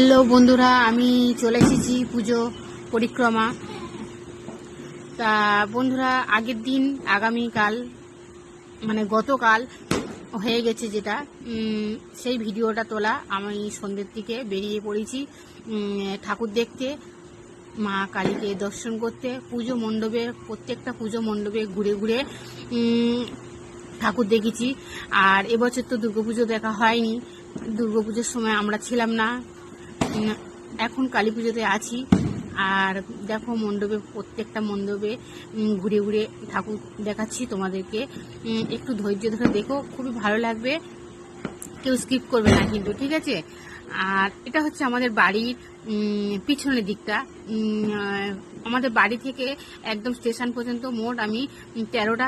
Hello বন্ধুরা, আমি চলে এসেছি পুজো পরিক্রমা। তা বন্ধুরা, আগের দিন আগামীকাল মানে গতকাল হয়ে গেছে যেটা, সেই ভিডিওটা তোলা। আমি সন্ধ্যের দিকে বেরিয়ে পড়েছি ঠাকুর দেখতে, মা কালীকে দর্শন করতে। পুজো মণ্ডপে, প্রত্যেকটা পুজো মণ্ডপে ঘুরে ঘুরে ঠাকুর দেখেছি। আর এবছর তো দুর্গাপুজো দেখা হয়নি, দুর্গাপুজোর সময় আমরা ছিলাম না, এখন কালী পুজোতে আছি। আর দেখো মণ্ডপে, প্রত্যেকটা মণ্ডপে ঘুরে ঘুরে ঠাকুর দেখাচ্ছি তোমাদেরকে। একটু ধৈর্য ধরে দেখো, খুবই ভালো লাগবে, কেউ স্কিপ করবে না কিন্তু, ঠিক আছে? আর এটা হচ্ছে আমাদের বাড়ির পিছনের দিকটা। আমাদের বাড়ি থেকে একদম স্টেশন পর্যন্ত মোট আমি 13টা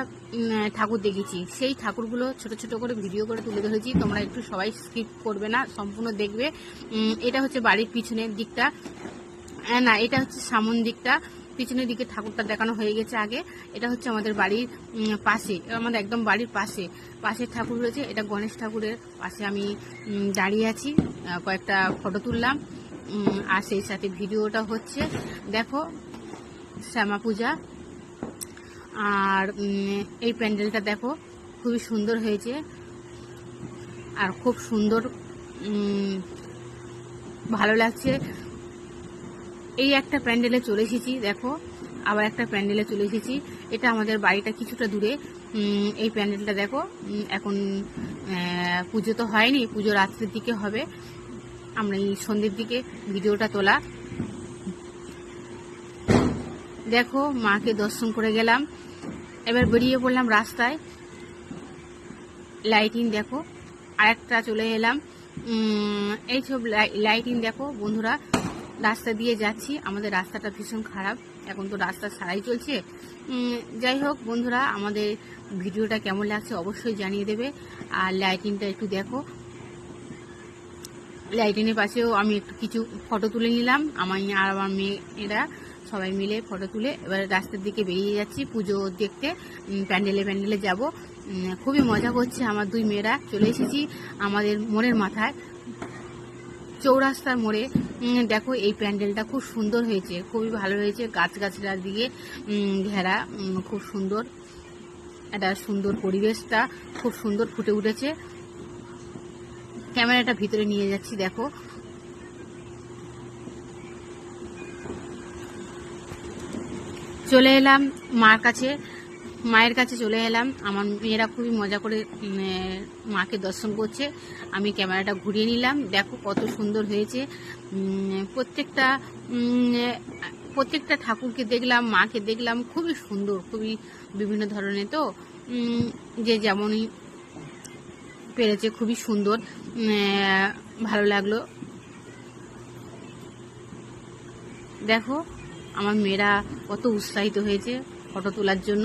ঠাকুর দেখেছি। সেই ঠাকুরগুলো ছোট ছোট করে ভিডিও করে তুলে ধরেছি, তোমরা একটু সবাই স্কিপ করবে না, সম্পূর্ণ দেখবে। এটা হচ্ছে বাড়ির পিছনের দিকটা, না এটা হচ্ছে সামন দিকটা। পিছনের দিকে ঠাকুরটা দেখানো হয়ে গেছে আগে। এটা হচ্ছে আমাদের বাড়ির পাশে, আমাদের একদম বাড়ির পাশে ঠাকুর রয়েছে। এটা গণেশ ঠাকুরের পাশে আমি দাঁড়িয়ে আছি, কয়েকটা ফটো তুললাম। আর সেই সাথে ভিডিওটা হচ্ছে, দেখো শ্যামা পূজা। আর এই প্যান্ডেলটা দেখো, খুবই সুন্দর হয়েছে আর খুব সুন্দর ভালো লাগছে। এই একটা প্যান্ডেলে চলে এসেছি, দেখো আবার একটা প্যান্ডেলে চলে এসেছি। এটা আমাদের বাড়িটা কিছুটা দূরে। এই প্যান্ডেলটা দেখো, এখন পুজো তো হয়নি, পুজো রাত্রের দিকে হবে। আমরা এই সন্ধ্যের দিকে ভিডিওটা তোলা। দেখো মাকে দর্শন করে গেলাম, এবার বেরিয়ে পড়লাম রাস্তায়। লাইটিং দেখো, আরেকটা চলে এলাম। এই সব লাইটিং দেখো বন্ধুরা, রাস্তা দিয়ে যাচ্ছি। আমাদের রাস্তাটা ভীষণ খারাপ, এখন তো রাস্তা সারাই চলছে। যাই হোক বন্ধুরা, আমাদের ভিডিওটা কেমন লাগছে অবশ্যই জানিয়ে দেবে। আর লাইটিংটা একটু দেখো, লাইটিংয়ের পাশেও আমি একটু কিছু ফটো তুলে নিলাম। আমি আর আমার মেয়েরা সবাই মিলে ফটো তুলে এবার রাস্তার দিকে বেরিয়ে যাচ্ছি পুজো দেখতে। প্যান্ডেলে যাব, খুবই মজা করছে আমার দুই মেয়েরা। চলে এসেছি আমাদের মোড়ের মাথায়, চৌরাস্তার মোড়ে। দেখো এই প্যান্ডেলটা খুব সুন্দর হয়েছে, খুবই ভালো হয়েছে, গাছগাছরা দিয়ে ঘেরা, খুব সুন্দর। একটা সুন্দর পরিবেশটা খুব সুন্দর ফুটে উঠেছে। ক্যামেরাটা ভিতরে নিয়ে যাচ্ছি, দেখো চলে এলাম মায়ের কাছে চলে এলাম। আমার মেয়েরা খুবই মজা করে মাকে দর্শন করছে, আমি ক্যামেরাটা ঘুরিয়ে নিলাম। দেখো কত সুন্দর হয়েছে, প্রত্যেকটা ঠাকুরকে দেখলাম, মাকে দেখলাম, খুবই সুন্দর, খুবই বিভিন্ন ধরনের। তো যে যেমনই পেরেছে খুবই সুন্দর, ভালো লাগলো। দেখো আমার মেয়েরা কত উৎসাহিত হয়েছে ফটো তোলার জন্য।